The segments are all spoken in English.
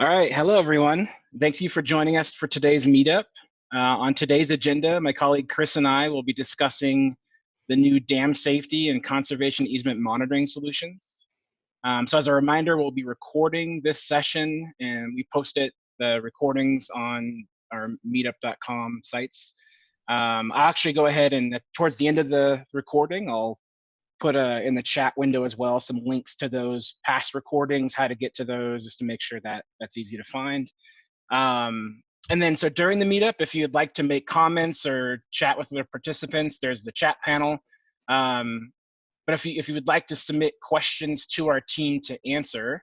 All right, hello everyone. Thank you for joining us for today's meetup. On today's agenda, my colleague Chris and I will be discussing the new dam safety and conservation easement monitoring solutions. So as a reminder, we'll be recording this session and we posted the recordings on our meetup.com sites. I'll actually go ahead and towards the end of the recording, I'll put in the chat window as well some links to those past recordings, how to get to those, just to make sure that that's easy to find. And then so during the meetup, if you'd like to make comments or chat with other participants, there's the chat panel. But if you would like to submit questions to our team to answer,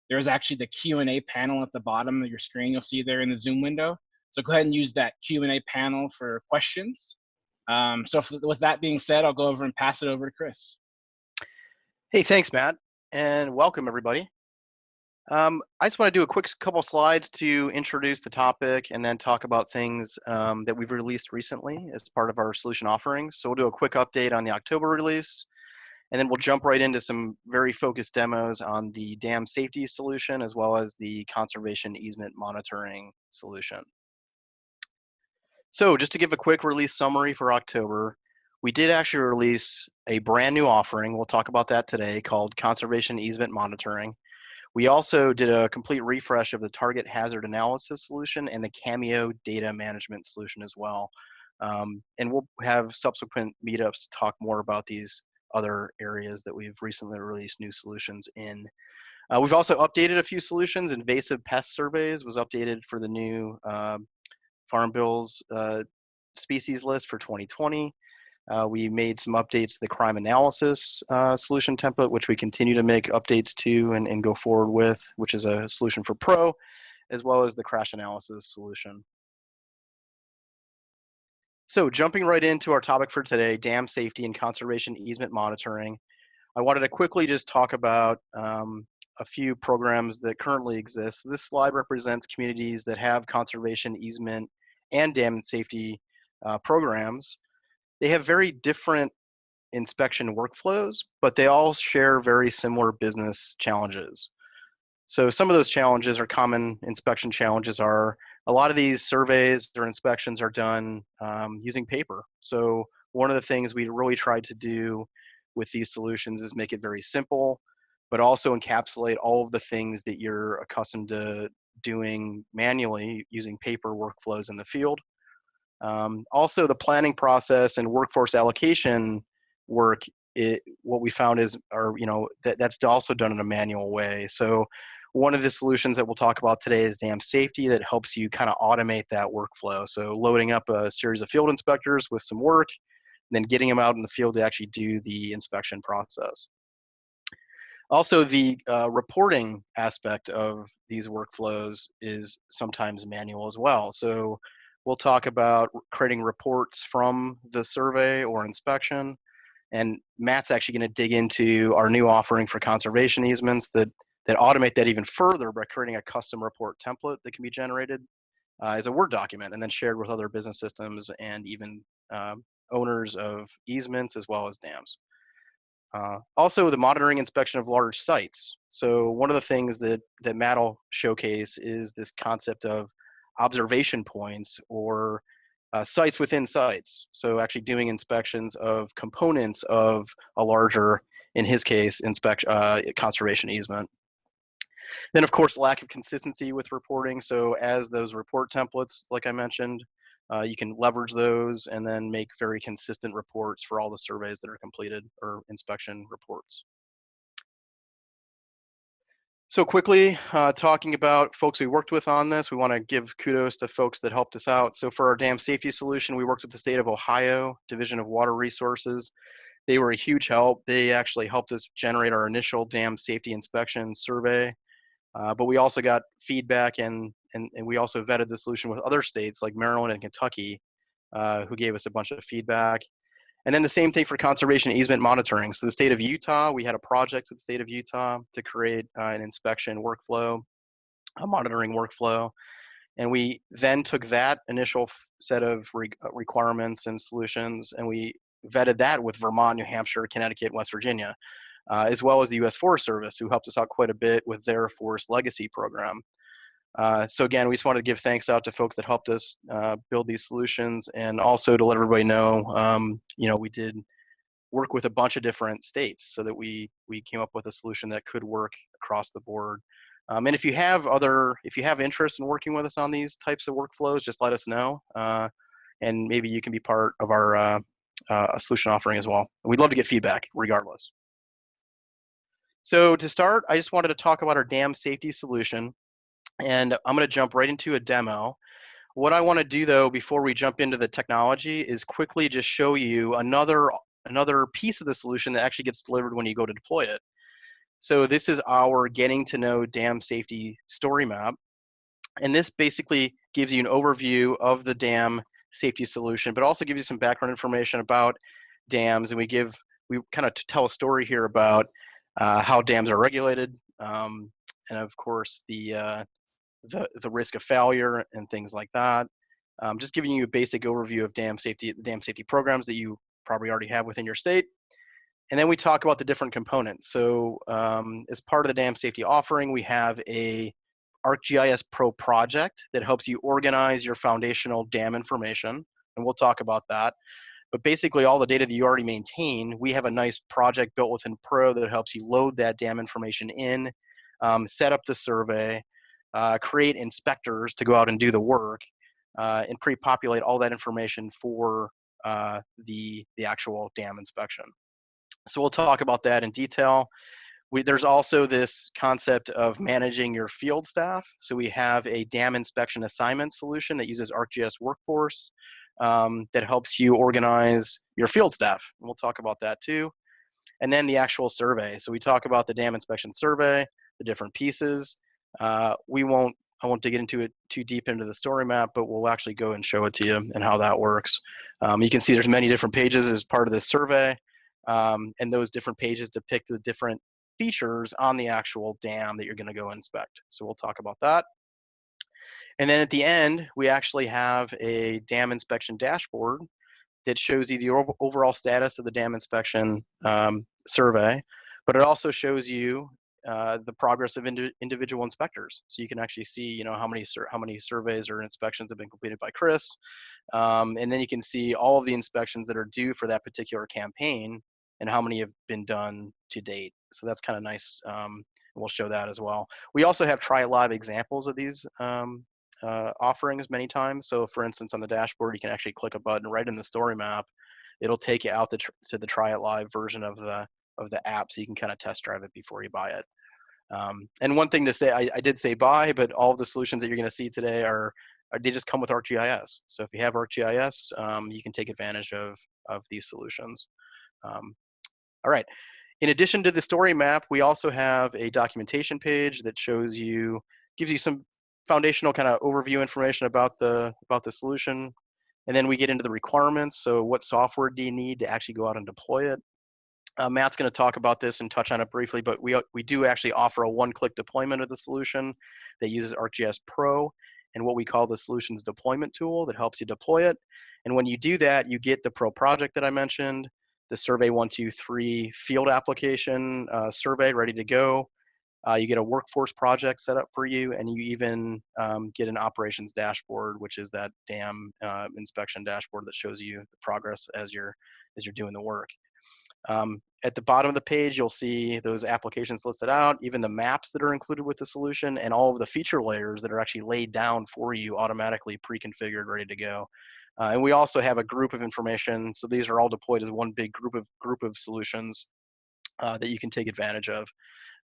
there's actually the Q&A panel at the bottom of your screen. You'll see there in the Zoom window. So go ahead and use that Q&A panel for questions. So with that being said, I'll go over and pass it over to Chris. Hey, thanks, Matt, and welcome everybody. I just want to do a quick couple slides to introduce the topic and then talk about things that we've released recently as part of our solution offerings. So we'll do a quick update on the October release, and then we'll jump right into some very focused demos on the dam safety solution as well as the conservation easement monitoring solution. So just to give a quick release summary for October, we did actually release a brand new offering, we'll talk about that today, called Conservation Easement Monitoring. We also did a complete refresh of the Target Hazard Analysis solution and the Cameo Data Management solution as well. And we'll have subsequent meetups to talk more about these other areas that we've recently released new solutions in. We've also updated a few solutions. Invasive pest surveys was updated for the new Farm Bill's species list for 2020. We made some updates to the crime analysis solution template, which we continue to make updates to and go forward with, which is a solution for Pro, as well as the crash analysis solution. So jumping right into our topic for today, dam safety and conservation easement monitoring, I wanted to quickly just talk about a few programs that currently exist. This slide represents communities that have conservation easement and dam safety programs. They have very different inspection workflows, but they all share very similar business challenges. So some of those challenges or common inspection challenges are a lot of these surveys or inspections are done using paper. So one of the things we really tried to do with these solutions is make it very simple, but also encapsulate all of the things that you're accustomed to doing manually using paper workflows in the field. Also, the planning process and workforce allocation work, what we found is, that's also done in a manual way. So one of the solutions that we'll talk about today is dam safety that helps you kind of automate that workflow. So loading up a series of field inspectors with some work, and then getting them out in the field to actually do the inspection process. Also, the reporting aspect of these workflows is sometimes manual as well. So we'll talk about creating reports from the survey or inspection. And Matt's actually going to dig into our new offering for conservation easements that automate that even further by creating a custom report template that can be generated as a Word document and then shared with other business systems and even owners of easements as well as dams. Also, the monitoring inspection of large sites. So one of the things that Matt will showcase is this concept of observation points or sites within sites. So actually doing inspections of components of a larger, in his case, conservation easement. Then of course, lack of consistency with reporting. So as those report templates, like I mentioned, you can leverage those and then make very consistent reports for all the surveys that are completed or inspection reports. So quickly, talking about folks we worked with on this, we want to give kudos to folks that helped us out. So for our dam safety solution, we worked with the state of Ohio, Division of Water Resources. They were a huge help. They actually helped us generate our initial dam safety inspection survey. But we also got feedback and we also vetted the solution with other states like Maryland and Kentucky, who gave us a bunch of feedback. And then the same thing for conservation easement monitoring. So the state of Utah, we had a project with the state of Utah to create an inspection workflow, a monitoring workflow. And we then took that initial set of requirements and solutions, and we vetted that with Vermont, New Hampshire, Connecticut, and West Virginia, as well as the U.S. Forest Service, who helped us out quite a bit with their Forest Legacy program. So again, we just wanted to give thanks out to folks that helped us build these solutions, and also to let everybody know, we did work with a bunch of different states so that we came up with a solution that could work across the board. And if you have interest in working with us on these types of workflows, just let us know, and maybe you can be part of our solution offering as well. And we'd love to get feedback regardless. So to start, I just wanted to talk about our dam safety solution, and I'm going to jump right into a demo. What I want to do though, before we jump into the technology, is quickly just show you another piece of the solution that actually gets delivered when you go to deploy it. So this is our getting to know dam safety story map. And this basically gives you an overview of the dam safety solution, but also gives you some background information about dams. And we kind of tell a story here about how dams are regulated, and of course the risk of failure and things like that. Just giving you a basic overview of the dam safety programs that you probably already have within your state. And then we talk about the different components. So as part of the dam safety offering, we have a ArcGIS Pro project that helps you organize your foundational dam information, and we'll talk about that. But basically all the data that you already maintain, we have a nice project built within Pro that helps you load that dam information in, set up the survey, create inspectors to go out and do the work, and pre-populate all that information for the actual dam inspection. So we'll talk about that in detail. There's also this concept of managing your field staff. So we have a dam inspection assignment solution that uses ArcGIS Workforce that helps you organize your field staff. And we'll talk about that too. And then the actual survey. So we talk about the dam inspection survey, the different pieces. I won't dig into it too deep into the story map, but we'll actually go and show it to you and how that works. You can see there's many different pages as part of this survey, and those different pages depict the different features on the actual dam that you're going to go inspect. So we'll talk about that. And then at the end, we actually have a dam inspection dashboard that shows you the overall status of the dam inspection survey, but it also shows you the progress of individual inspectors. So you can actually see, how many surveys or inspections have been completed by Chris, and then you can see all of the inspections that are due for that particular campaign and how many have been done to date. So that's kind of nice. We'll show that as well. We also have try it live examples of these offerings many times. So for instance, on the dashboard, you can actually click a button right in the story map. It'll take you out to the try it live version of the app, so you can kind of test drive it before you buy it. And one thing to say, I did say buy, but all of the solutions that you're going to see today they just come with ArcGIS. So if you have ArcGIS, you can take advantage of these solutions. All right. In addition to the story map, we also have a documentation page that gives you some foundational kind of overview information about the solution. And then we get into the requirements. So what software do you need to actually go out and deploy it? Matt's going to talk about this and touch on it briefly, but we do actually offer a one-click deployment of the solution that uses ArcGIS Pro and what we call the solutions deployment tool that helps you deploy it. And when you do that, you get the Pro project that I mentioned, the Survey 123 field application survey ready to go. You get a workforce project set up for you, and you even get an operations dashboard, which is that dam inspection dashboard that shows you the progress as you're doing the work. At the bottom of the page, you'll see those applications listed out, even the maps that are included with the solution, and all of the feature layers that are actually laid down for you automatically pre-configured, ready to go. And we also have a group of information. So these are all deployed as one big group of solutions that you can take advantage of.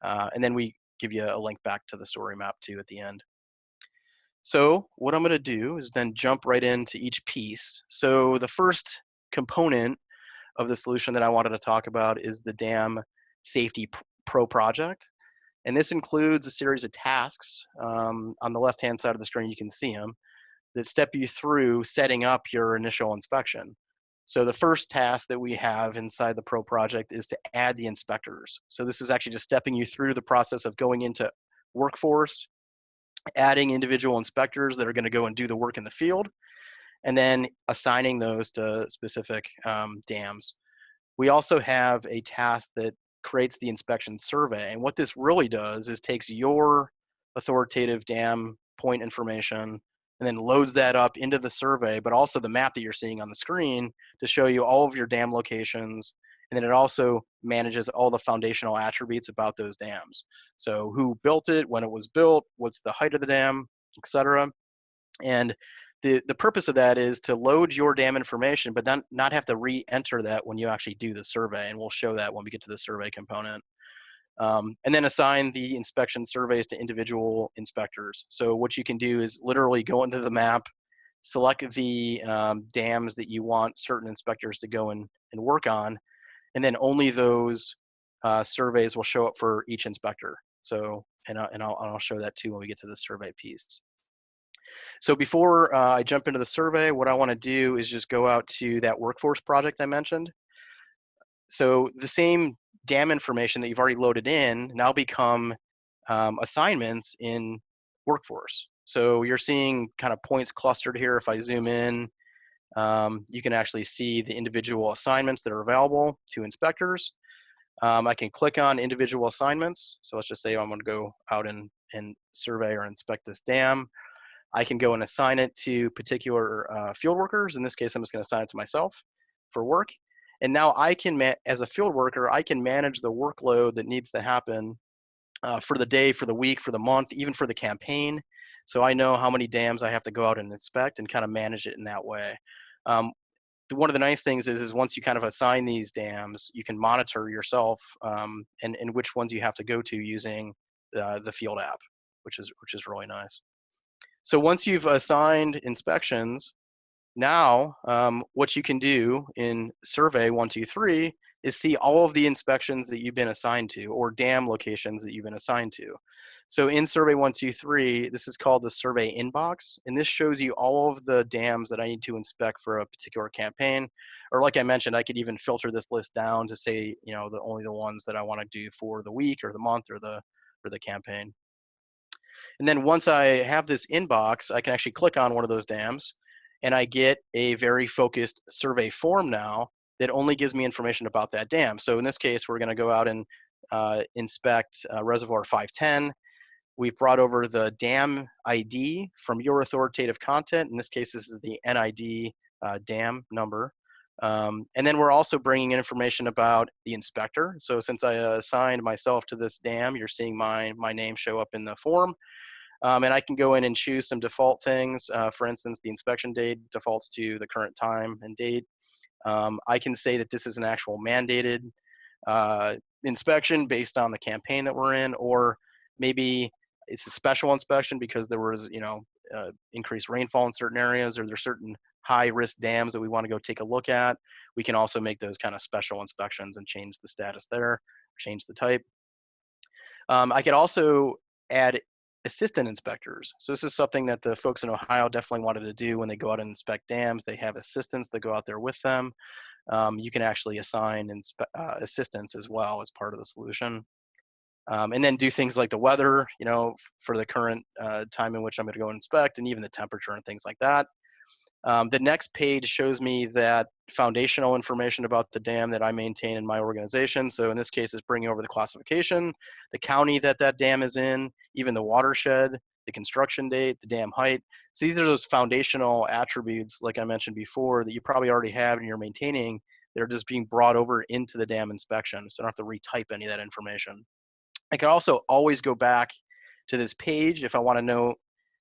And then we give you a link back to the story map too at the end. So what I'm going to do is then jump right into each piece. So the first component of the solution that I wanted to talk about is the Dam Safety Pro project. And this includes a series of tasks. On the left-hand side of the screen, you can see them, that step you through setting up your initial inspection. So the first task that we have inside the Pro project is to add the inspectors. So this is actually just stepping you through the process of going into Workforce, adding individual inspectors that are going to go and do the work in the field, and then assigning those to specific dams. We also have a task that creates the inspection survey. And what this really does is takes your authoritative dam point information, and then loads that up into the survey, but also the map that you're seeing on the screen to show you all of your dam locations. And then it also manages all the foundational attributes about those dams. So who built it, when it was built, what's the height of the dam, etc. And the purpose of that is to load your dam information, but then not have to re-enter that when you actually do the survey. And we'll show that when we get to the survey component. And then assign the inspection surveys to individual inspectors. So what you can do is literally go into the map, select the dams that you want certain inspectors to go and work on, and then only those surveys will show up for each inspector. So, and I'll show that too when we get to the survey piece. So before I jump into the survey, what I want to do is just go out to that workforce project I mentioned. So the same dam information that you've already loaded in now become assignments in workforce. So you're seeing kind of points clustered here. If I zoom in, you can actually see the individual assignments that are available to inspectors. I can click on individual assignments. So let's just say I'm going to go out and survey or inspect this dam. I can go and assign it to particular field workers. In this case, I'm just going to assign it to myself for work. And now I can, as a field worker, I can manage the workload that needs to happen for the day, for the week, for the month, even for the campaign. So I know how many dams I have to go out and inspect and kind of manage it in that way. One of the nice things is once you kind of assign these dams, you can monitor yourself and which ones you have to go to using the field app, which is really nice. So once you've assigned inspections, now what you can do in survey 123 is see all of the inspections that you've been assigned to, or dam locations that you've been assigned to. So in survey 123, this is called the survey inbox, and this shows you all of the dams that I need to inspect for a particular campaign. Or like I mentioned, I could even filter this list down to say, you know, only the ones that I want to do for the week or the month or the campaign. And then once I have this inbox, I can actually click on one of those dams, and I get a very focused survey form now that only gives me information about that dam. So in this case, we're going to go out and inspect reservoir 510. We've brought over the dam ID from your authoritative content. In this case, this is the NID dam number. And then we're also bringing in information about the inspector. So since I assigned myself to this dam, you're seeing my name show up in the form. And I can go in and choose some default things. For instance, the inspection date defaults to the current time and date. I can say that this is an actual mandated inspection based on the campaign that we're in, or maybe it's a special inspection because there was, you know, increased rainfall in certain areas, or there's certain high-risk dams that we want to go take a look at. We can also make those kind of special inspections and change the status there, change the type. I could also add assistant inspectors. So this is something that the folks in Ohio definitely wanted to do when they go out and inspect dams. They have assistants that go out there with them. You can actually assign assistants as well as part of the solution. And then do things like the weather, you know, for the current time in which I'm going to go inspect, and even the temperature and things like that. The next page shows me that foundational information about the dam that I maintain in my organization. So in this case, it's bringing over the classification, the county that that dam is in, even the watershed, the construction date, the dam height. So these are those foundational attributes, like I mentioned before, that you probably already have and you're maintaining. They're just being brought over into the dam inspection, so I don't have to retype any of that information. I can also always go back to this page if I want to know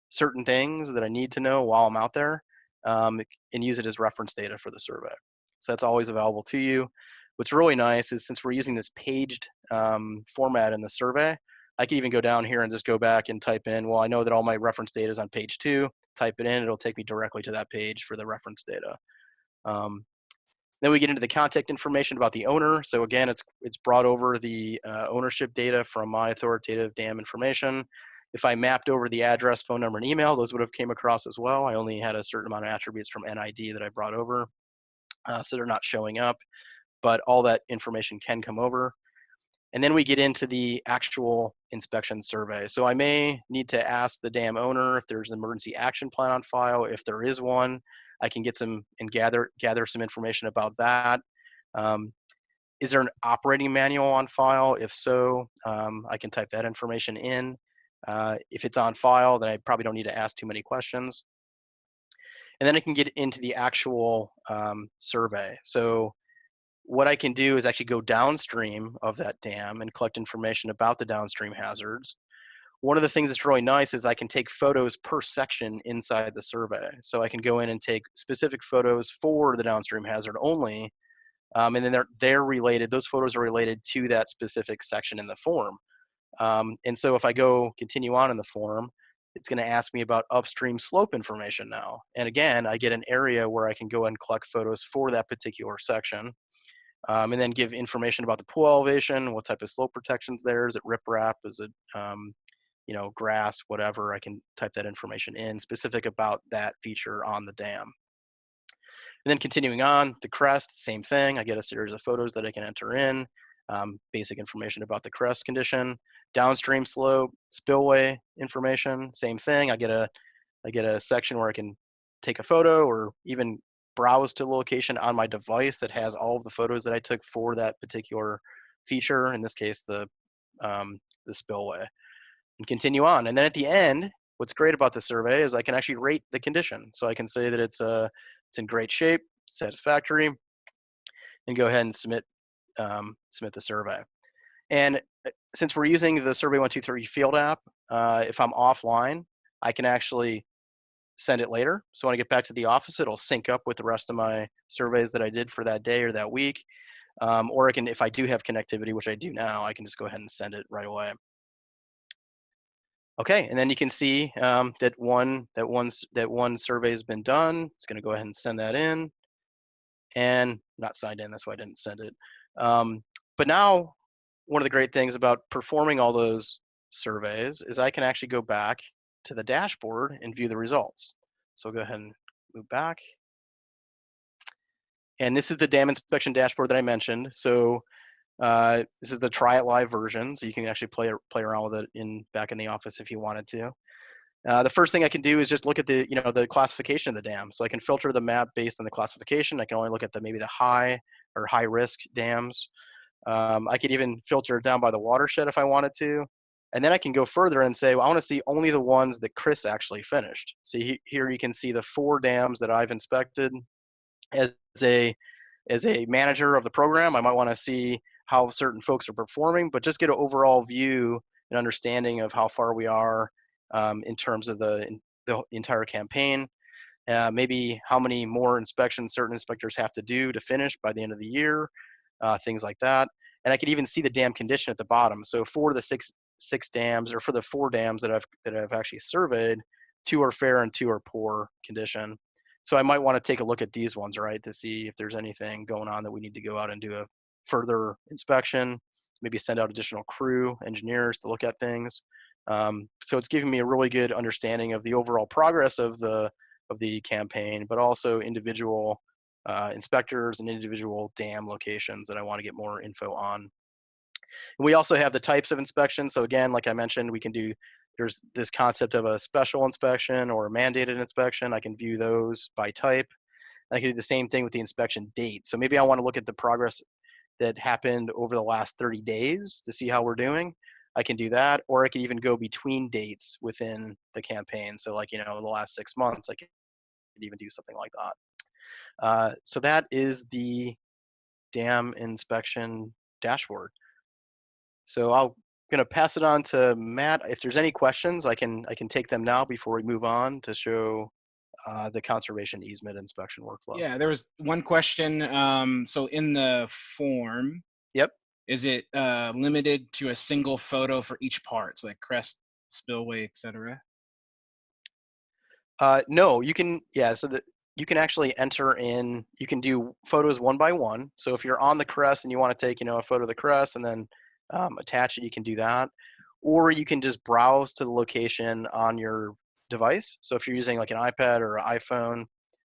certain things that I need to know while I'm out there. And use it as reference data for the survey. So that's always available to you. What's really nice is since we're using this paged format in the survey, I can even go down here and just go back and type in, well, I know that all my reference data is on page 2, type it in, it'll take me directly to that page for the reference data. Then we get into the contact information about the owner. So again, it's brought over the ownership data from my authoritative dam information. If I mapped over the address, phone number, and email, those would have came across as well. I only had a certain amount of attributes from NID that I brought over, so they're not showing up, but all that information can come over. And then we get into the actual inspection survey. So I may need to ask the dam owner if there's an emergency action plan on file. If there is one, I can get some and gather some information about that. Is there an operating manual on file? If so, I can type that information in. If it's on file, then I probably don't need to ask too many questions. And then I can get into the actual survey. So what I can do is actually go downstream of that dam and collect information about the downstream hazards. One of the things that's really nice is I can take photos per section inside the survey. So I can go in and take specific photos for the downstream hazard only, and then they're related. Those photos are related to that specific section in the form. And so if I go continue on in the form, it's going to ask me about upstream slope information now. And again, I get an area where I can go and collect photos for that particular section, and then give information about the pool elevation, what type of slope protections there. Is it riprap? Is it grass, whatever. I can type that information in specific about that feature on the dam. And then continuing on, the crest, same thing. I get a series of photos that I can enter in, basic information about the crest condition, downstream slope, spillway information, same thing. I get a section where I can take a photo or even browse to a location on my device that has all of the photos that I took for that particular feature, in this case, the spillway, and continue on. And then at the end, what's great about the survey is I can actually rate the condition. So I can say that it's in great shape, satisfactory, and go ahead and submit the survey. And since we're using the Survey 123 field app, if I'm offline, I can actually send it later. So when I get back to the office, it'll sync up with the rest of my surveys that I did for that day or that week. Or I can, if I do have connectivity, which I do now, I can just go ahead and send it right away. Okay, and then you can see that one survey has been done. It's going to go ahead and send that in, and not signed in. That's why I didn't send it. But now, one of the great things about performing all those surveys is I can actually go back to the dashboard and view the results. So I'll go ahead and move back. And this is the dam inspection dashboard that I mentioned. So this is the try it live version, so you can actually play around with it back in the office if you wanted to. The first thing I can do is just look at the classification of the dam. So I can filter the map based on the classification. I can only look at maybe the high or high risk dams. I could even filter it down by the watershed if I wanted to. And then I can go further and say, well, I want to see only the ones that Chris actually finished. So here you can see the 4 dams that I've inspected. As a manager of the program, I might want to see how certain folks are performing, but just get an overall view and understanding of how far we are in terms of the entire campaign. Maybe how many more inspections certain inspectors have to do to finish by the end of the year, things like that. And I could even see the dam condition at the bottom. So for the six dams, or for the 4 dams that I've actually surveyed, 2 are fair and 2 are poor condition. So I might want to take a look at these ones, right, to see if there's anything going on that we need to go out and do a further inspection, maybe send out additional crew, engineers to look at things. So it's giving me a really good understanding of the overall progress of the campaign, but also individual inspectors and individual dam locations that I want to get more info on. And we also have the types of inspections. So again, like I mentioned, there's this concept of a special inspection or a mandated inspection. I can view those by type. I can do the same thing with the inspection date. So maybe I want to look at the progress that happened over the last 30 days to see how we're doing. I can do that, or I can even go between dates within the campaign. So like, the last 6 months, I can even do something like that. So that is the dam inspection dashboard. So I'm going to pass it on to Matt. If there's any questions, I can take them now before we move on to show the conservation easement inspection workflow. Yeah, there was one question. So in the form, Yep. Is it limited to a single photo for each part, so like crest, spillway, etc.? No, you can. Yeah, so that you can actually enter in. You can do photos one by one. So if you're on the crest and you want to take, a photo of the crest and then attach it, you can do that. Or you can just browse to the location on your device. So if you're using like an iPad or an iPhone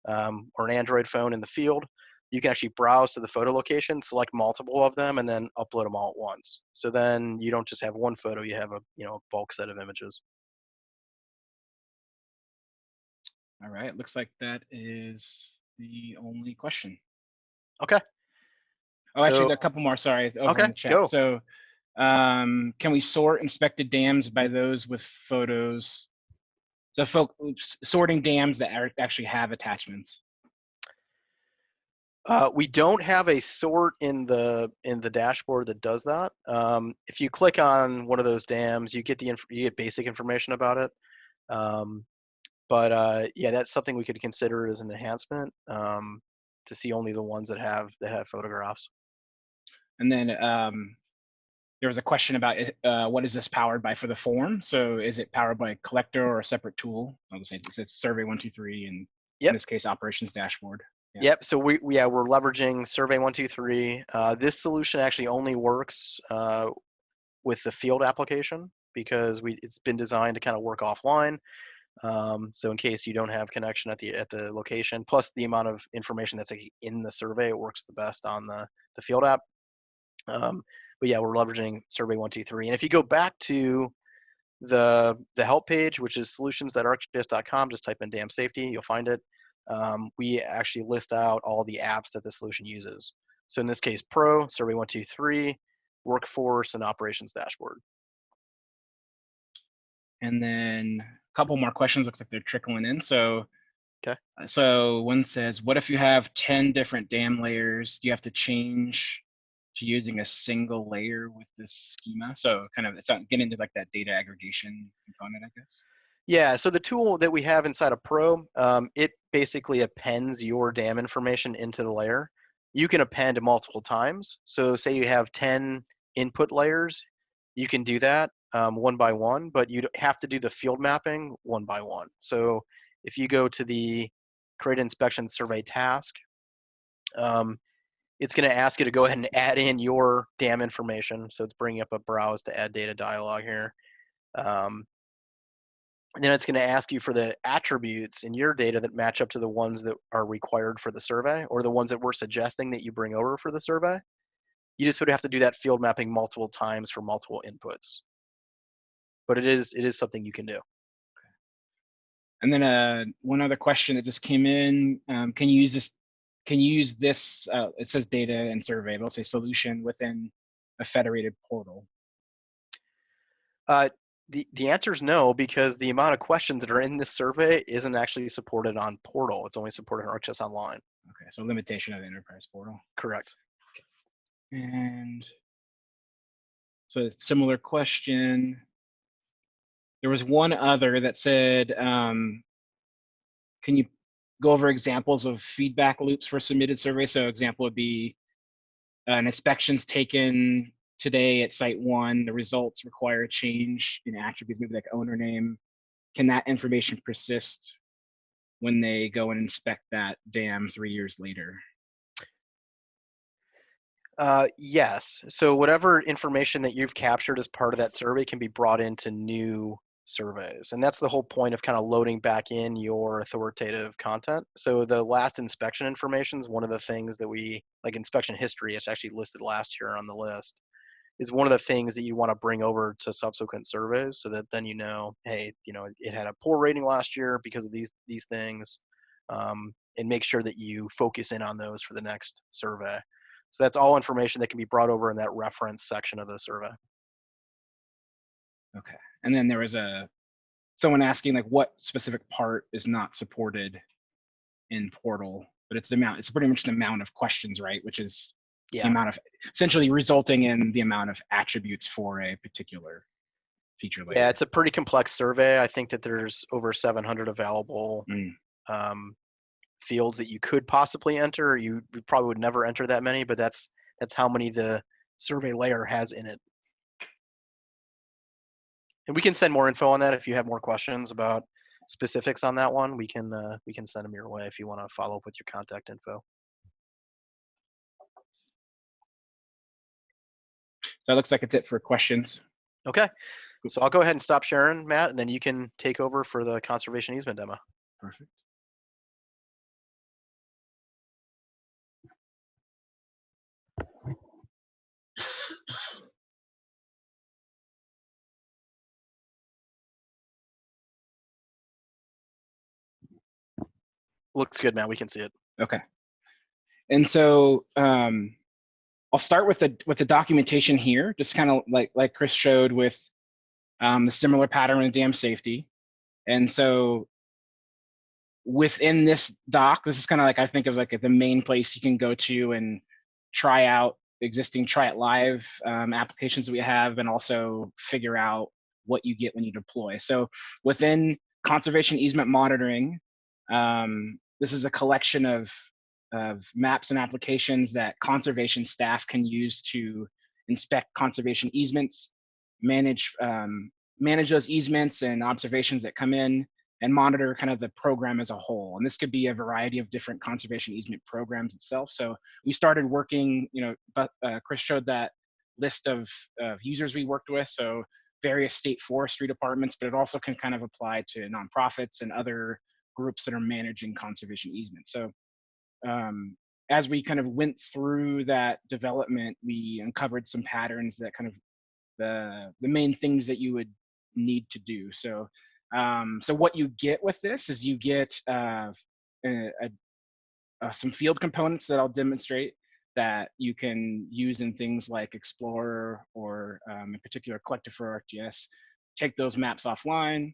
or an Android phone in the field, you can actually browse to the photo location, select multiple of them, and then upload them all at once. So then you don't just have one photo; you have a bulk set of images. All right, looks like that is the only question. Okay. Oh, actually, a couple more. Sorry, over in Okay, the chat. go. So Can we sort inspected dams by those with photos? So sorting dams that actually have attachments. We don't have a sort in the dashboard that does that. If you click on one of those dams, you get basic information about it. Yeah, that's something we could consider as an enhancement, to see only the ones that have photographs. And then there was a question about what is this powered by for the form? So is it powered by a collector or a separate tool? I'll just say it's Survey 123, and in this case, Operations Dashboard. Yeah. Yep. So we're leveraging Survey 123. This solution actually only works with the field application because it's been designed to kind of work offline. So in case you don't have connection at the location, plus the amount of information that's in the survey, it works the best on the field app. But yeah, we're leveraging Survey 123. And if you go back to the help page, which is solutions.arcgis.com, just type in dam safety, you'll find it. We actually list out all the apps that the solution uses. So in this case, Pro, Survey 123, Workforce, and Operations Dashboard. And then a couple more questions. Looks like they're trickling in. So, okay. So one says, what if you have 10 different dam layers? Do you have to change to using a single layer with this schema? So kind of, it's not getting into like that data aggregation component, I guess. Yeah, so the tool that we have inside of Pro, it basically appends your dam information into the layer. You can append multiple times. So say you have 10 input layers, you can do that one by one, but you have to do the field mapping one by one. So if you go to the Create Inspection Survey task, it's going to ask you to go ahead and add in your dam information. So it's bringing up a Browse to Add Data dialog here. And then it's going to ask you for the attributes in your data that match up to the ones that are required for the survey, or the ones that we're suggesting that you bring over for the survey. You just would have to do that field mapping multiple times for multiple inputs. But it is something you can do. And then one other question that just came in: can you use this? Can you use this? It says data and survey, but it'll say solution within a federated portal. The answer is no, because the amount of questions that are in this survey isn't actually supported on Portal. It's only supported on ArcGIS Online. Okay, so limitation of the enterprise portal. Correct. And so a similar question. There was one other that said, can you go over examples of feedback loops for submitted surveys? So example would be an inspection's taken today at site 1, the results require a change in attributes, maybe like owner name. Can that information persist when they go and inspect that dam 3 years later? Yes. So whatever information that you've captured as part of that survey can be brought into new surveys. And that's the whole point of kind of loading back in your authoritative content. So the last inspection information is one of the things that we, like inspection history, it's actually listed last year on the list, is one of the things that you want to bring over to subsequent surveys, so that then you know, hey, you know, it had a poor rating last year because of these things, and make sure that you focus in on those for the next survey. So that's all information that can be brought over in that reference section of the survey. Okay. And then there was someone asking like what specific part is not supported in Portal, but it's the amount, it's pretty much the amount of questions, right? Which is the amount of, essentially resulting in the amount of attributes for a particular feature layer. Yeah, it's a pretty complex survey. I think that there's over 700 available fields that you could possibly enter. You probably would never enter that many, but that's how many the survey layer has in it. And we can send more info on that if you have more questions about specifics on that one. We can send them your way if you want to follow up with your contact info. So it looks like it's it for questions. Okay, so I'll go ahead and stop sharing, Matt, and then you can take over for the conservation easement demo. Perfect. Looks good, Matt. We can see it. Okay. And so I'll start with the documentation here, just kind of like Chris showed with the similar pattern in dam safety. And so within this doc, this is kind of like, I think of like the main place you can go to and try out existing try it live applications that we have, and also figure out what you get when you deploy. So within conservation easement monitoring, this is a collection of maps and applications that conservation staff can use to inspect conservation easements, manage those easements and observations that come in, and monitor kind of the program as a whole. And this could be a variety of different conservation easement programs itself. So we started working, but Chris showed that list of users we worked with. So various state forestry departments, but it also can kind of apply to nonprofits and other groups that are managing conservation easements. So as we kind of went through that development, we uncovered some patterns that kind of the main things that you would need to do. So so what you get with this is you get some field components that I'll demonstrate that you can use in things like Explorer or in particular Collector for ArcGIS. Take those maps offline,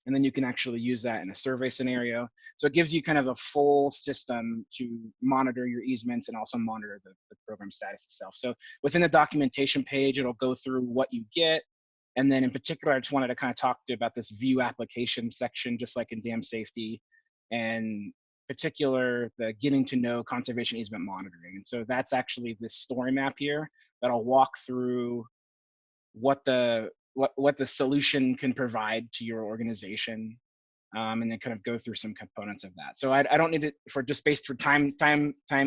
and then you can actually use that in a survey scenario. So it gives you kind of a full system to monitor your easements and also monitor the program status itself. So within the documentation page, it'll go through what you get. And then in particular, I just wanted to kind of talk to you about this view application section, just like in dam safety, and particular the getting to know conservation easement monitoring. And so that's actually this story map here that'll walk through what the solution can provide to your organization, and then kind of go through some components of that. So I don't need it for just based for time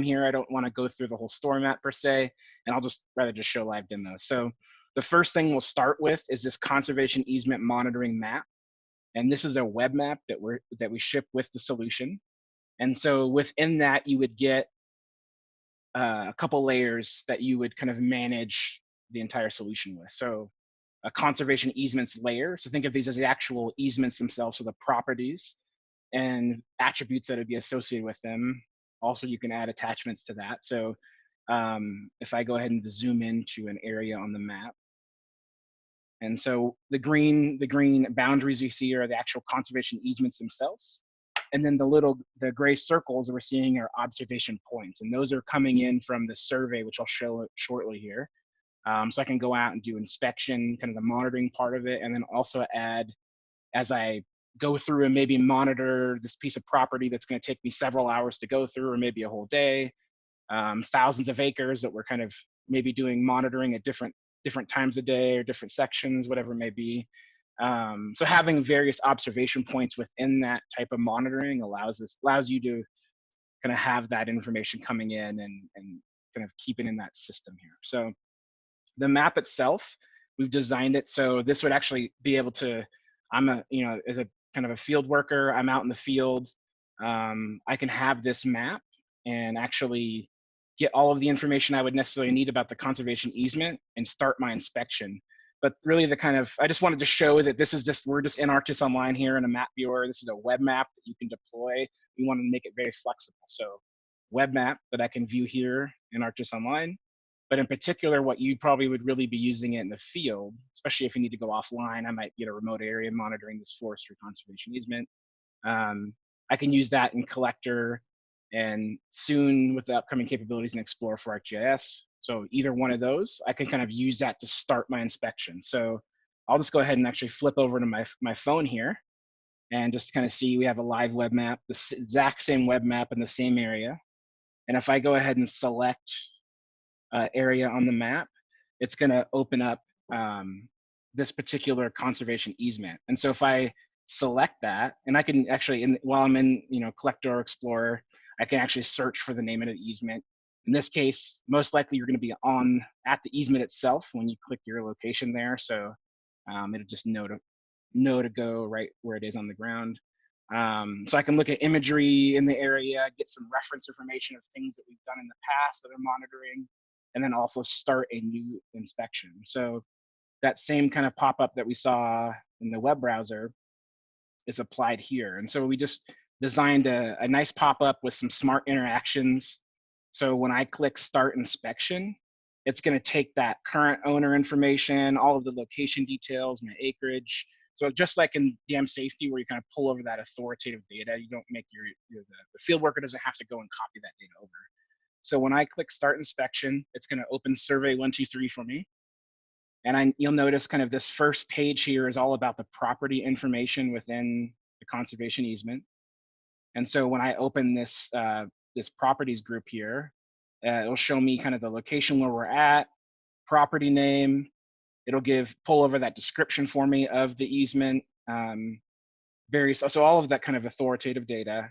here. I don't want to go through the whole story map per se, and I'll just rather just show live demos. So the first thing we'll start with is this conservation easement monitoring map, and this is a web map that we ship with the solution. And so within that, you would get a couple layers that you would kind of manage the entire solution with. So a conservation easements layer. So think of these as the actual easements themselves, so the properties and attributes that would be associated with them. Also, you can add attachments to that. So if I go ahead and zoom into an area on the map, and so the green boundaries you see are the actual conservation easements themselves. And then the gray circles that we're seeing are observation points. And those are coming in from the survey, which I'll show shortly here. So I can go out and do inspection, kind of the monitoring part of it, and then also add, as I go through and maybe monitor this piece of property that's going to take me several hours to go through, or maybe a whole day, thousands of acres that we're kind of maybe doing monitoring at different times a day or different sections, whatever it may be. So having various observation points within that type of monitoring allows you to kind of have that information coming in and kind of keep it in that system here. So the map itself, we've designed it so this would actually be able to, as a kind of a field worker, I'm out in the field, I can have this map and actually get all of the information I would necessarily need about the conservation easement and start my inspection. But really I just wanted to show that we're just in ArcGIS Online here in a map viewer. This is a web map that you can deploy. We want to make it very flexible. So web map that I can view here in ArcGIS Online. But in particular, what you probably would really be using it in the field, especially if you need to go offline, I might get a remote area monitoring this forestry conservation easement. I can use that in Collector, and soon with the upcoming capabilities in Explorer for ArcGIS. So either one of those, I can kind of use that to start my inspection. So I'll just go ahead and actually flip over to my phone here and just kind of see we have a live web map, the exact same web map in the same area. And if I go ahead and select area on the map, it's going to open up this particular conservation easement. And so if I select that, and I can actually, while I'm in Collector or Explorer, I can actually search for the name of the easement. In this case, most likely you're going to be at the easement itself when you click your location there. So it'll just know to go right where it is on the ground. So I can look at imagery in the area, get some reference information of things that we've done in the past that are monitoring, and then also start a new inspection. So that same kind of pop-up that we saw in the web browser is applied here. And so we just designed a nice pop-up with some smart interactions. So when I click Start Inspection, It's going to take that current owner information, all of the location details, my acreage. So just like in dam safety, where you kind of pull over that authoritative data, you don't make the field worker doesn't have to go and copy that data over. So when I click Start Inspection, it's going to open Survey 123 for me. And you'll notice kind of this first page here is all about the property information within the conservation easement. And so when I open this this properties group here, it'll show me kind of the location where we're at, property name. It'll pull over that description for me of the easement, so all of that kind of authoritative data.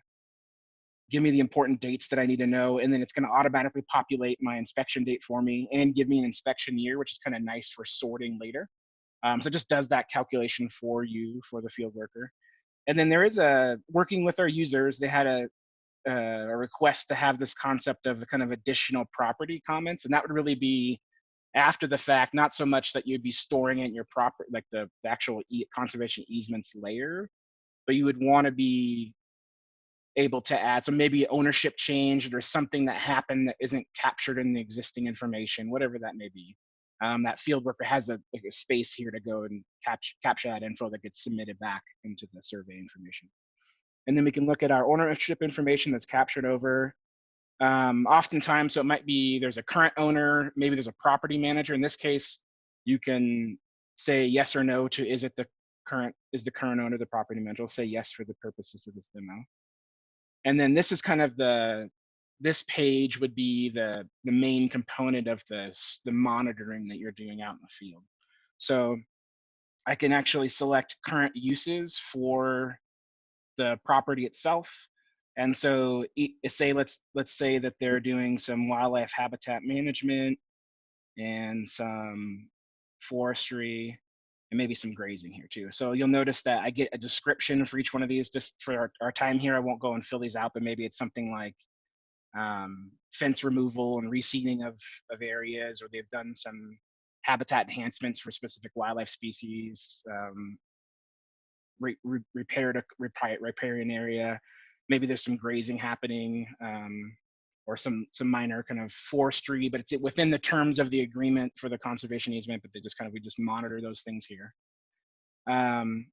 Give me the important dates that I need to know, and then it's going to automatically populate my inspection date for me and give me an inspection year, which is kind of nice for sorting later. So it just does that calculation for you, for the field worker. And then there is working with our users, they had a request to have this concept of kind of additional property comments, and that would really be after the fact, not so much that you'd be storing it in your proper, like the actual conservation easements layer, but you would want to be able to add, so maybe ownership changed or something that happened that isn't captured in the existing information, whatever that may be. That field worker has a space here to go and capture that info that gets submitted back into the survey information. And then we can look at our ownership information that's captured over. Oftentimes, so it might be there's a current owner, maybe there's a property manager. In this case, you can say yes or no to is the current owner the property manager. I'll say yes for the purposes of this demo. And then this is kind of this page would be the main component of the monitoring that you're doing out in the field. So I can actually select current uses for the property itself. And so let's say that they're doing some wildlife habitat management and some forestry and maybe some grazing here too. So you'll notice that I get a description for each one of these. Just for our time here, I won't go and fill these out, but maybe it's something like fence removal and reseeding of areas, or they've done some habitat enhancements for specific wildlife species, riparian area. Maybe there's some grazing happening, or some minor kind of forestry, but it's within the terms of the agreement for the conservation easement, but we just monitor those things here. And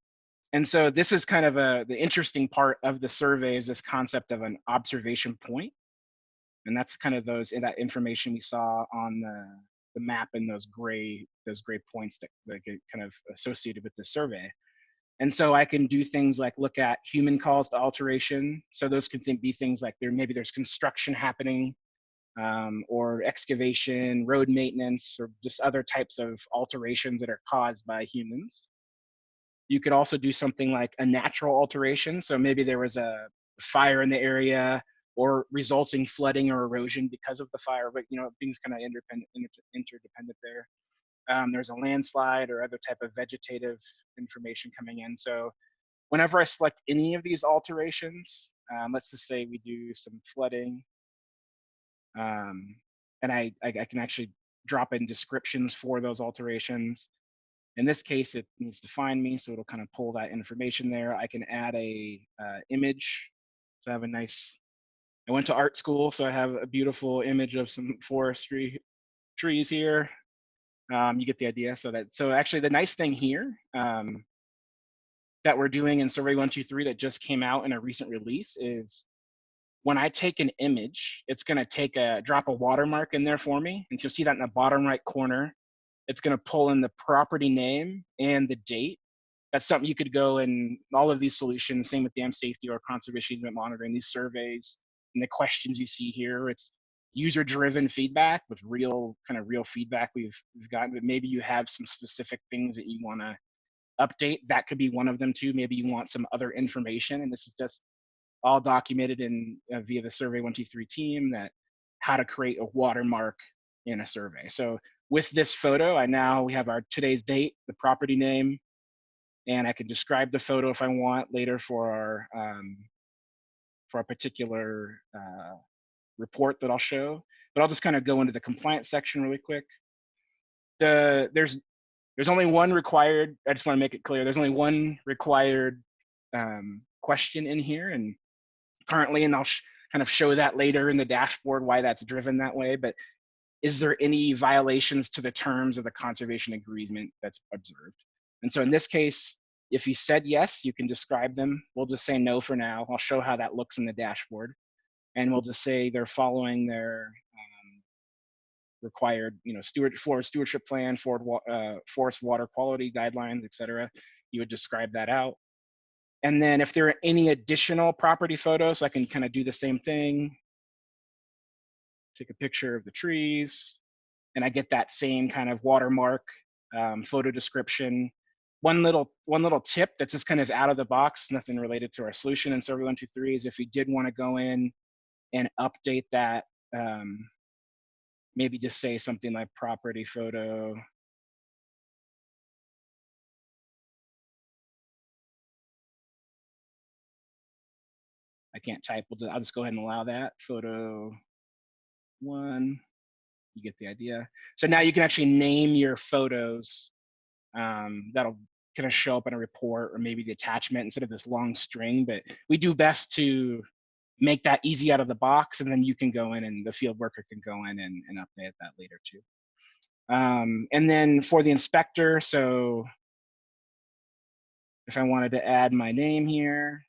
so this is kind of the interesting part of the survey is this concept of an observation point. And that's kind of that information we saw on the map and those gray points that get kind of associated with the survey. And so I can do things like look at human calls to alteration. So those can be things like maybe there's construction happening, or excavation, road maintenance, or just other types of alterations that are caused by humans. You could also do something like a natural alteration. So maybe there was a fire in the area or resulting flooding or erosion because of the fire, but things kind of interdependent there. There's a landslide or other type of vegetative information coming in. So whenever I select any of these alterations, let's just say we do some flooding, and I can actually drop in descriptions for those alterations. In this case, it needs to find me, so it'll kind of pull that information there. I can add a image. So I have I went to art school, so I have a beautiful image of some forestry trees here. You get the idea. So actually the nice thing here that we're doing in Survey 123 that just came out in a recent release is when I take an image, it's going to drop a watermark in there for me. And so you'll see that in the bottom right corner. It's going to pull in the property name and the date. That's something you could go in all of these solutions, same with dam safety or conservation easement monitoring, these surveys and the questions you see here. It's user-driven feedback with real feedback we've gotten, but maybe you have some specific things that you want to update. That could be one of them too. Maybe you want some other information, and this is just all documented in via the Survey 123 team, that how to create a watermark in a survey. So with this photo, we have our today's date, the property name, and I can describe the photo if I want later for our particular report that I'll show. But I'll just kind of go into the compliance section really quick. There's only one required. I just want to make it clear. There's only one required question in here, and currently, and I'll kind of show that later in the dashboard why that's driven that way. But is there any violations to the terms of the conservation agreement that's observed? And so in this case, if you said yes, you can describe them. We'll just say no for now. I'll show how that looks in the dashboard. And we'll just say they're following their required, forest stewardship plan, forest water quality guidelines, et cetera. You would describe that out. And then if there are any additional property photos, I can kind of do the same thing. Take a picture of the trees, and I get that same kind of watermark, photo description. One little tip that's just kind of out of the box, nothing related to our solution in Survey 123, is if you did want to go in and update that, maybe just say something like property photo. I can't type, I'll just go ahead and allow that. Photo 1, you get the idea. So now you can actually name your photos. That'll kind of show up in a report, or maybe the attachment instead of this long string. But we do best to make that easy out of the box, and then you can go in, and the field worker can go in and update that later too. And then for the inspector, so if I wanted to add my name here,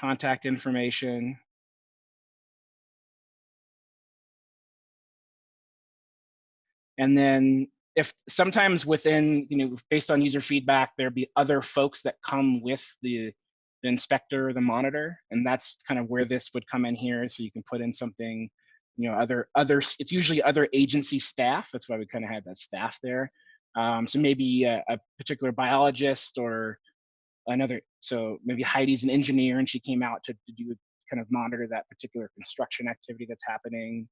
contact information, and then if sometimes within, based on user feedback, there'd be other folks that come with the inspector or the monitor, and that's kind of where this would come in here. So you can put in something, other, it's usually other agency staff. That's why we kind of have that staff there. So maybe a particular biologist or another, so maybe Heidi's an engineer and she came out to do kind of monitor that particular construction activity that's happening.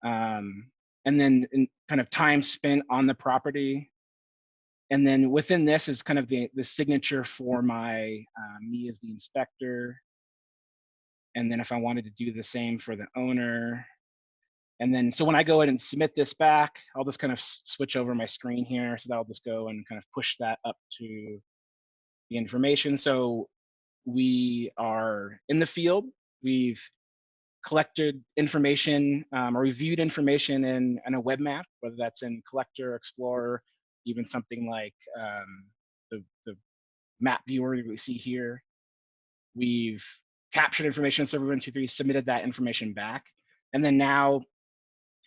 And then kind of time spent on the property. And then within this is kind of the signature for my me as the inspector. And then if I wanted to do the same for the owner. And then, so when I go ahead and submit this back, I'll just kind of switch over my screen here. So that'll just go and kind of push that up to the information. So we are in the field. We've collected information or reviewed information in a web map, whether that's in Collector, Explorer, even something like the map viewer that we see here. We've captured information in Survey 123, submitted that information back. And then now,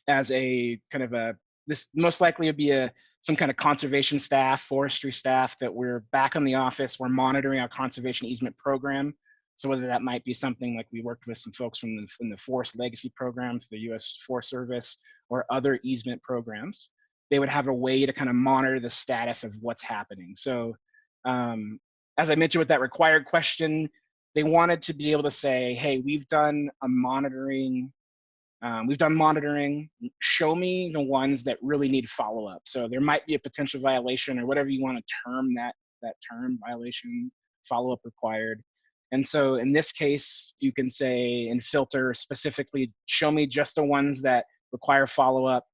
as a kind of this most likely would be some kind of conservation staff, forestry staff, that we're back in the office, we're monitoring our conservation easement program. So whether that might be something like we worked with some folks from the Forest Legacy Program, the U.S. Forest Service, or other easement programs, they would have a way to kind of monitor the status of what's happening. So as I mentioned with that required question, they wanted to be able to say, hey, we've done monitoring, show me the ones that really need follow-up. So there might be a potential violation, or whatever you want to term that term, violation, follow-up required. And so in this case, you can say and filter specifically, show me just the ones that require follow-up.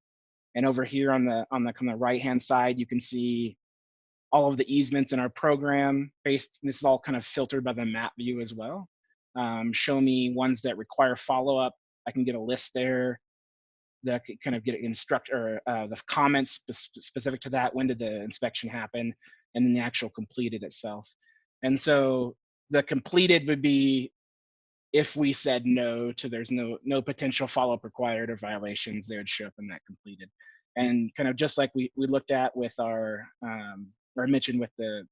And over here on the kind of right-hand side, you can see all of the easements in our program. This is all kind of filtered by the map view as well. Show me ones that require follow-up. I can get a list there that I kind of get an instructor, the comments specific to that. When did the inspection happen? And then the actual completed itself. And so the completed would be if we said no to, there's no potential follow-up required or violations, they would show up in that completed. And kind of just like we looked at with our, or I mentioned with the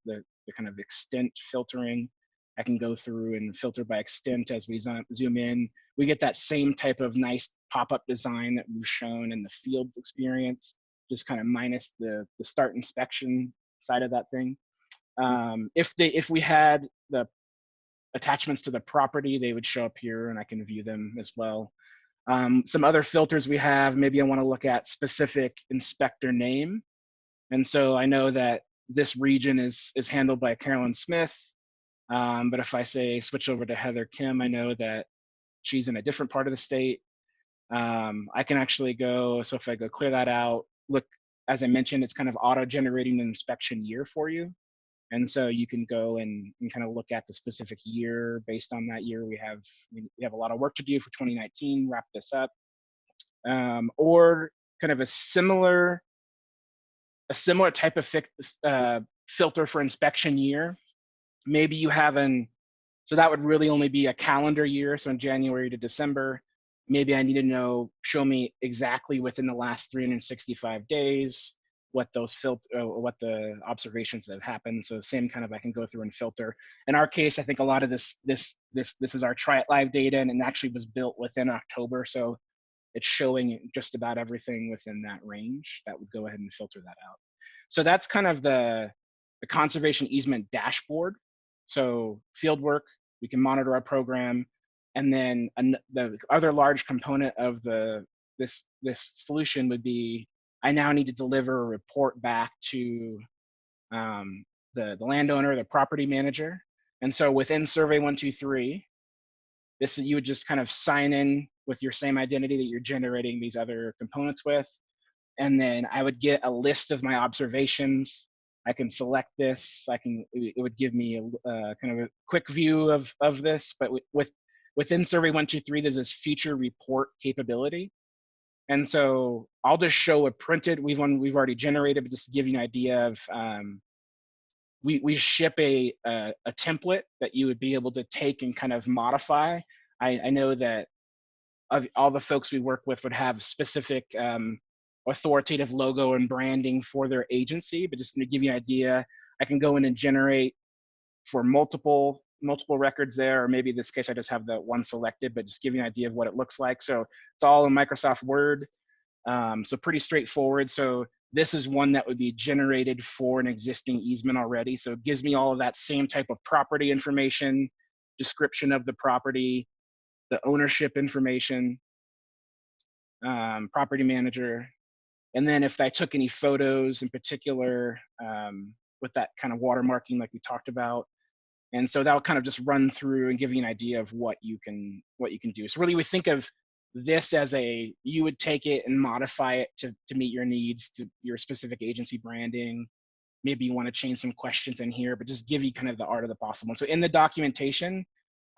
kind of extent filtering, I can go through and filter by extent as we zoom in. We get that same type of nice pop-up design that we've shown in the field experience, just kind of minus the start inspection side of that thing. If we had the attachments to the property, they would show up here and I can view them as well. Some other filters we have, maybe I want to look at specific inspector name. And so I know that this region is handled by Carolyn Smith. But if I say switch over to Heather Kim, I know that she's in a different part of the state. I can actually go, so if I go clear that out, look, as I mentioned, it's kind of auto-generating an inspection year for you. And so you can go and kind of look at the specific year. Based on that year, we have a lot of work to do for 2019, wrap this up. Or kind of a similar type of filter for inspection year. Maybe you have so that would really only be a calendar year, so in January to December. Maybe I need to show me exactly within the last 365 days what what the observations that have happened. So same kind of, I can go through and filter. In our case, I think a lot of this is our Try It Live data, and it actually was built within October, so it's showing just about everything within that range. That would go ahead and filter that out. So that's kind of the conservation easement dashboard. So field work, we can monitor our program, and then the other large component of this solution would be, I now need to deliver a report back to the landowner, the property manager. And so within Survey 123, you would just kind of sign in with your same identity that you're generating these other components with. And then I would get a list of my observations. I can select this. It would give me a kind of a quick view of this, but within Survey 123, there's this feature report capability. And so I'll just show a printed, we've already generated, but just to give you an idea of, we ship a template that you would be able to take and kind of modify. I know that all the folks we work with would have specific authoritative logo and branding for their agency, but just to give you an idea, I can go in and generate for multiple records there, or maybe in this case I just have the one selected, but just give you an idea of what it looks like. So it's all in Microsoft Word, so pretty straightforward. So this is one that would be generated for an existing easement already. So it gives me all of that same type of property information, description of the property, the ownership information, property manager. And then if I took any photos in particular, with that kind of watermarking like we talked about. And so that will kind of just run through and give you an idea of what you can do. So really we think of this as you would take it and modify it to meet your needs, to your specific agency branding. Maybe you want to change some questions in here, but just give you kind of the art of the possible. And so in the documentation,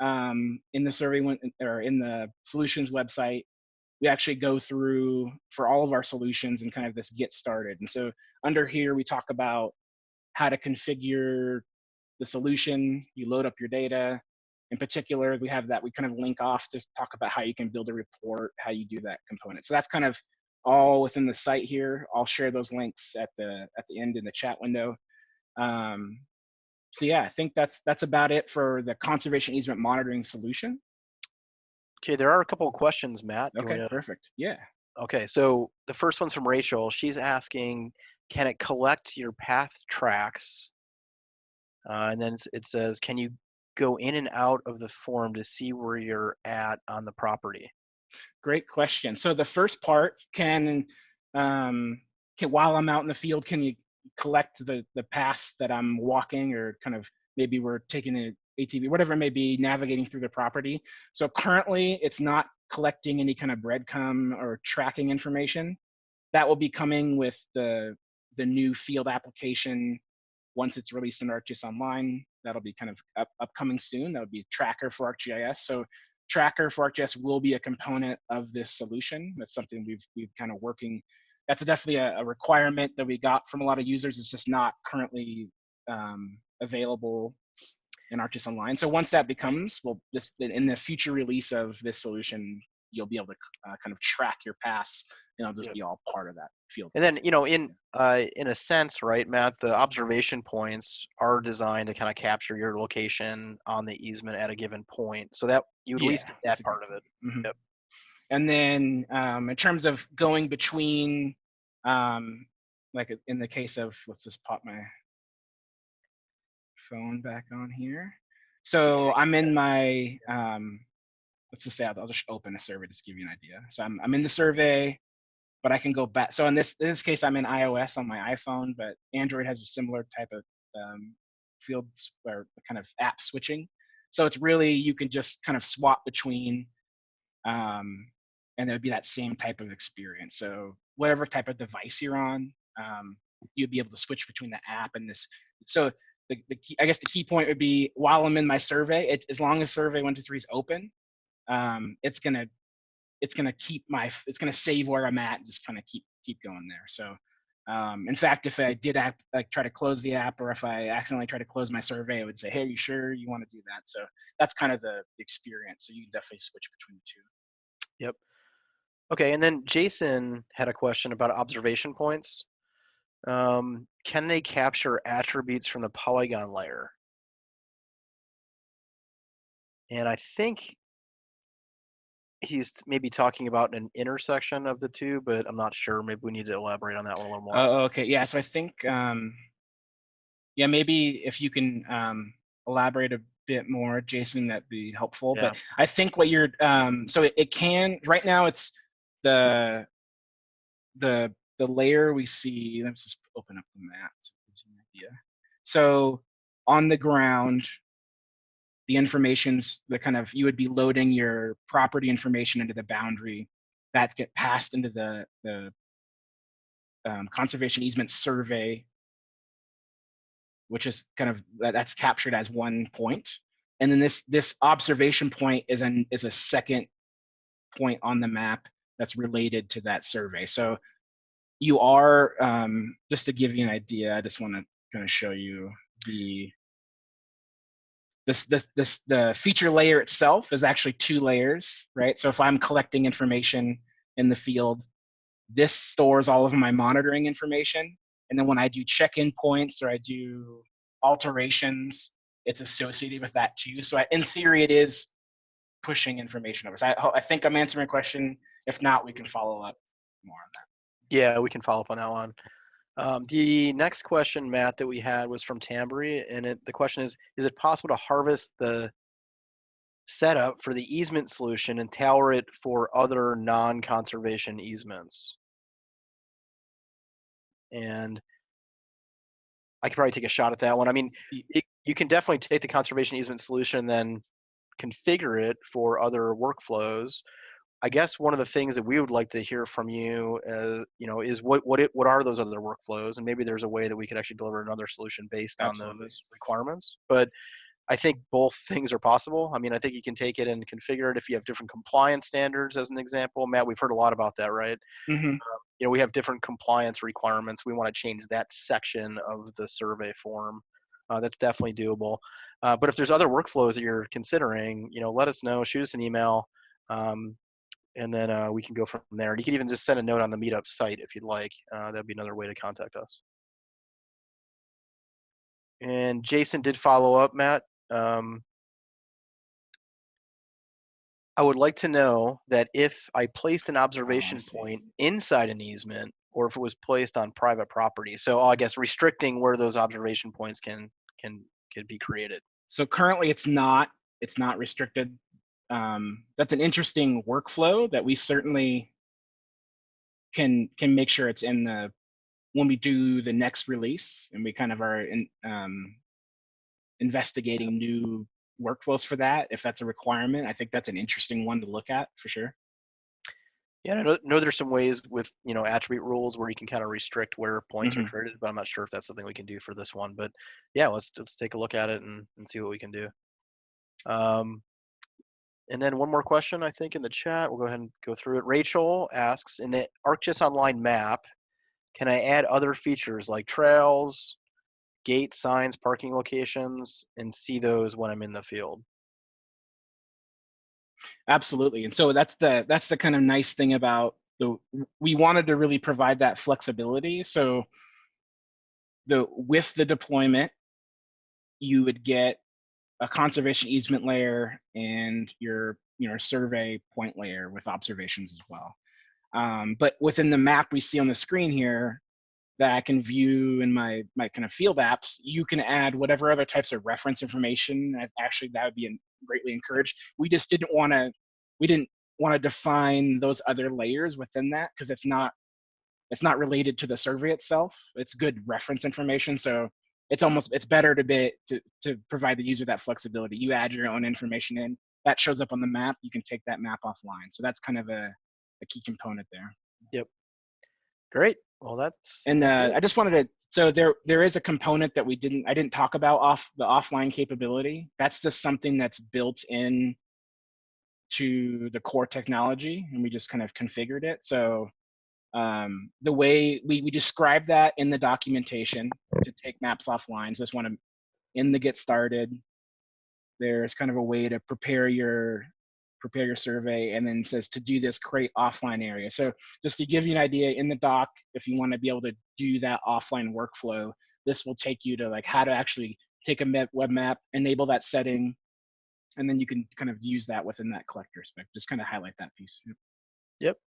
in the survey or in the solutions website, we actually go through for all of our solutions and kind of this get started. And so under here, we talk about how to configure the solution, you load up your data. In particular, we have that, we kind of link off to talk about how you can build a report, how you do that component. So that's kind of all within the site here. I'll share those links at the end in the chat window. So yeah, I think that's about it for the conservation easement monitoring solution. Okay, there are a couple of questions, Matt. Okay, perfect. Yeah. Okay, so the first one's from Rachel. She's asking, can it collect your path tracks? And then it says, can you go in and out of the form to see where you're at on the property? Great question. So the first part, can while I'm out in the field, can you collect the paths that I'm walking, or kind of maybe we're taking an ATV, whatever it may be, navigating through the property. So currently it's not collecting any kind of breadcrumb or tracking information. That will be coming with the new field application. Once it's released in ArcGIS Online, that'll be kind of upcoming soon. That'll be Tracker for ArcGIS. So Tracker for ArcGIS will be a component of this solution. That's something we've kind of working. That's definitely a requirement that we got from a lot of users. It's just not currently available in ArcGIS Online. So once that becomes, in the future release of this solution, you'll be able to kind of track your paths, and it'll just be all part of that field. And then, in a sense, right, Matt, the observation points are designed to kind of capture your location on the easement at a given point, so that you at least get that part of it. Mm-hmm. Yep. And then in terms of going between, like in the case of, let's just pop my phone back on here. So I'm in my, let's just say I'll just open a survey to give you an idea. So I'm in the survey, but I can go back. So in this case, I'm in iOS on my iPhone, but Android has a similar type of field or kind of app switching. So it's really, you can just kind of swap between, and there'd be that same type of experience. So whatever type of device you're on, you'd be able to switch between the app and this. So the key, I guess the key point would be while I'm in my survey, as long as survey 123 is open, it's gonna it's gonna save where I'm at and just kind of keep going there. So in fact, if I did try to close the app, or if I accidentally try to close my survey, it would say, hey, are you sure you want to do that? So that's kind of the experience. So you can definitely switch between the two. Yep. Okay, and then Jason had a question about observation points. Can they capture attributes from the polygon layer? And I think he's maybe talking about an intersection of the two, but I'm not sure. Maybe we need to elaborate on that one a little more. Oh, okay. Yeah. So I think, yeah, maybe if you can elaborate a bit more, Jason, that'd be helpful. Yeah. But I think what you're, so it can, right now it's the layer we see. Let's just open up the map so it gives you an idea. So on the ground, the information's the kind of, you would be loading your property information into the boundary that get passed into the conservation easement survey, which is kind of that's captured as one point, and then this observation point is a second point on the map that's related to that survey. So you are just to give you an idea, I just want to kind of show you the feature layer itself is actually 2 layers, right? So if I'm collecting information in the field, this stores all of my monitoring information. And then when I do check-in points or I do alterations, it's associated with that too. So in theory, it is pushing information over. So I think I'm answering a question. If not, we can follow up more on that. Yeah, we can follow up on that one. The next question, Matt, that we had was from Tambry, and the question is it possible to harvest the setup for the easement solution and tailor it for other non-conservation easements? And I could probably take a shot at that one. I mean, you can definitely take the conservation easement solution and then configure it for other workflows. I guess one of the things that we would like to hear from you, is what are those other workflows, and maybe there's a way that we could actually deliver another solution based on those requirements. But I think both things are possible. I mean, I think you can take it and configure it if you have different compliance standards, as an example. Matt, we've heard a lot about that, right? Mm-hmm. We have different compliance requirements. We want to change that section of the survey form. That's definitely doable. But if there's other workflows that you're considering, let us know. Shoot us an email. And then we can go from there. And you can even just send a note on the meetup site if you'd like. That'd be another way to contact us. And Jason did follow up, Matt. I would like to know that if I placed an observation point inside an easement, or if it was placed on private property. So I guess restricting where those observation points can be created. So currently it's not restricted. That's an interesting workflow that we certainly can make sure it's in the when we do the next release, and we kind of are investigating new workflows for that. If that's a requirement, I think that's an interesting one to look at for sure. Yeah, I know there's some ways with attribute rules where you can kind of restrict where points are created, but I'm not sure if that's something we can do for this one. But yeah, let's take a look at it and see what we can do. And then one more question, I think, in the chat. We'll go ahead and go through it. Rachel asks, in the ArcGIS Online map, can I add other features like trails, gate signs, parking locations, and see those when I'm in the field? Absolutely. And so that's the kind of nice thing about we wanted to really provide that flexibility. So with the deployment, you would get a conservation easement layer and your survey point layer with observations as well. But within the map we see on the screen here that I can view in my kind of field apps, you can add whatever other types of reference information. Actually, that would be greatly encouraged. We just didn't want to define those other layers within that, because it's not related to the survey itself. It's good reference information. So it's better to provide the user that flexibility. You add your own information in, that shows up on the map, you can take that map offline. So that's kind of a key component there. Yep. Great. Well, that's I just wanted to So there is a component that I didn't talk about the offline capability. That's just something that's built in to the core technology, and we just kind of configured it. So the way we describe that in the documentation to take maps offline. So just want to, in the get started, there's kind of a way to prepare your survey, and then says to do this, create offline area. So just to give you an idea, in the doc, if you want to be able to do that offline workflow, this will take you to like how to actually take a web map, enable that setting, and then you can kind of use that within that collector spec. Just kind of highlight that piece. Yep.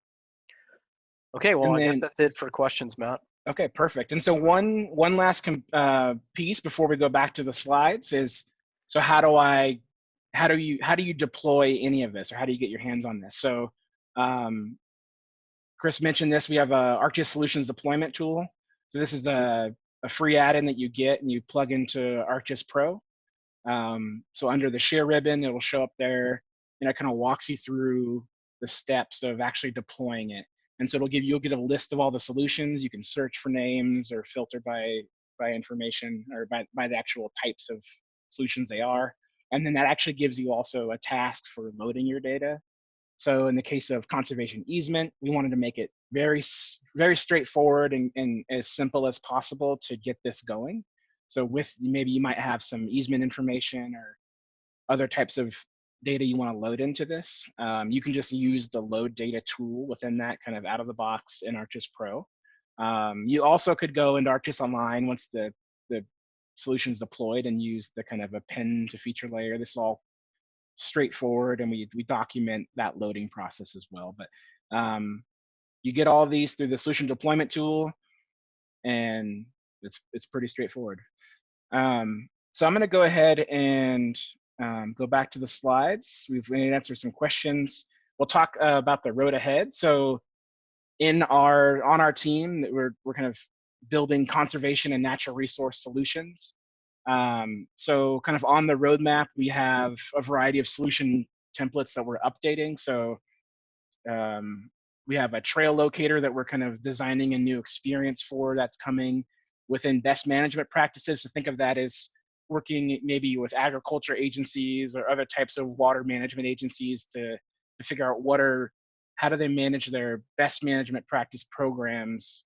Okay, well, And I guess then, that's it for questions, Matt. okay, perfect. And so one last piece before we go back to the slides is, so how do you deploy any of this, or how do you get your hands on this? So Chris mentioned this. We have a ArcGIS Solutions deployment tool. So this is a free add-in that you get and you plug into ArcGIS Pro. So under the share ribbon, it will show up there, and it kind of walks you through the steps of actually deploying it. And so you'll get a list of all the solutions. You can search for names or filter by information, or by the actual types of solutions they are. And then that actually gives you also a task for loading your data. So in the case of conservation easement, we wanted to make it very straightforward and as simple as possible to get this going. So with, maybe you might have some easement information or other types of data you want to load into this. You can just use the load data tool within that, kind of out of the box in ArcGIS Pro. You also could go into ArcGIS Online once the solution's deployed and use the kind of append to feature layer. This is all straightforward, and we document that loading process as well. But you get all these through the solution deployment tool, and it's pretty straightforward. So I'm going to go ahead and go back to the slides. We've answered some questions. We'll talk about the road ahead. So on our team, we're kind of building conservation and natural resource solutions. So kind of on the roadmap, we have a variety of solution templates that we're updating. So we have a trail locator that we're kind of designing a new experience for, that's coming within best management practices. So think of that as working maybe with agriculture agencies or other types of water management agencies to figure out how do they manage their best management practice programs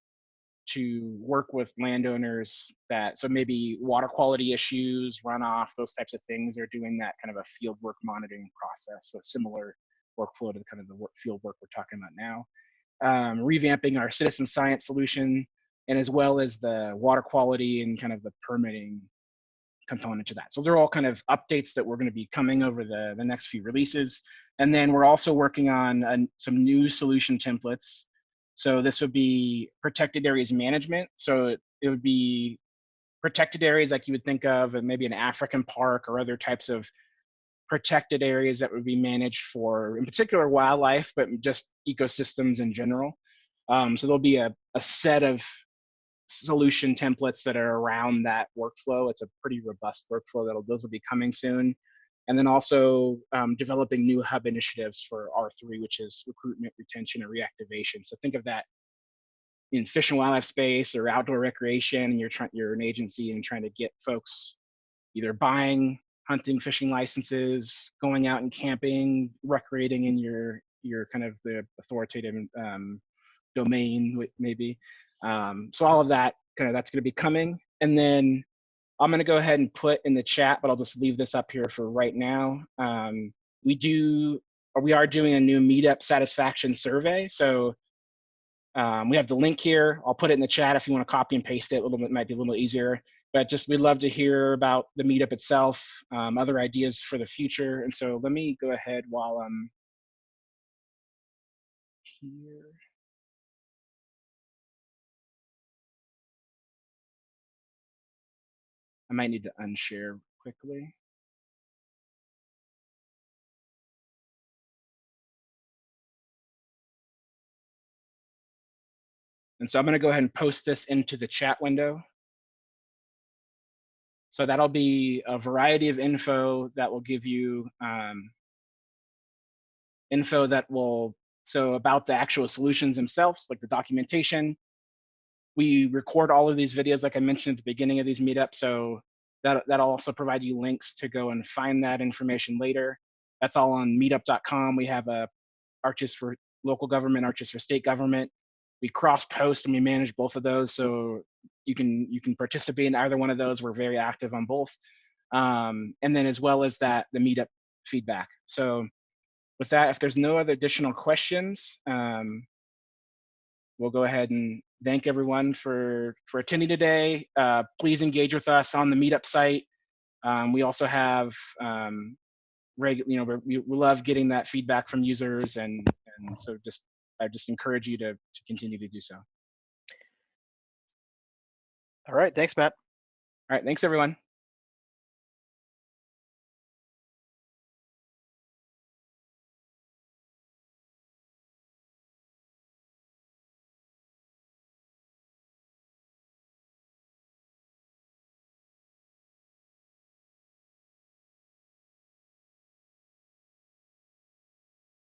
to work with landowners so maybe water quality issues, runoff, those types of things. They're doing that kind of a field work monitoring process. So similar workflow to the kind of the field work we're talking about now. Revamping our citizen science solution, and as well as the water quality and kind of the permitting component to that. So they're all kind of updates that we're going to be coming over the next few releases. And then we're also working on some new solution templates. So this would be protected areas management. So it would be protected areas like you would think of maybe an African park or other types of protected areas that would be managed for, in particular, wildlife, but just ecosystems in general. So there'll be a set of solution templates that are around that workflow. It's a pretty robust workflow. Those will be coming soon. And then also developing new hub initiatives for R3, which is recruitment, retention, and reactivation. So think of that in fish and wildlife space or outdoor recreation, and you're an agency and trying to get folks either buying hunting, fishing licenses, going out and camping, recreating in your kind of the authoritative domain, maybe. So all of that, that's going to be coming. And then I'm going to go ahead and put in the chat, but I'll just leave this up here for right now. We are doing a new meetup satisfaction survey. So we have the link here. I'll put it in the chat if you want to copy and paste it. A little bit might be a little easier. But we'd love to hear about the meetup itself, other ideas for the future. And so let me go ahead while I'm here. I might need to unshare quickly. And so I'm going to go ahead and post this into the chat window. So that'll be a variety of info that will give you info that will, so about the actual solutions themselves, like the documentation, We record all of these videos, like I mentioned at the beginning of these meetups, so that'll also provide you links to go and find that information later. That's all on meetup.com. We have a ArcGIS for local government, ArcGIS for state government. We cross-post and we manage both of those, so you can participate in either one of those. We're very active on both, and then as well as that, the meetup feedback. So with that, if there's no other additional questions, we'll go ahead and thank everyone for attending today. Please engage with us on the meetup site. We also have we love getting that feedback from users, and so I just encourage you to continue to do so. All right, thanks, Matt. All right, thanks everyone.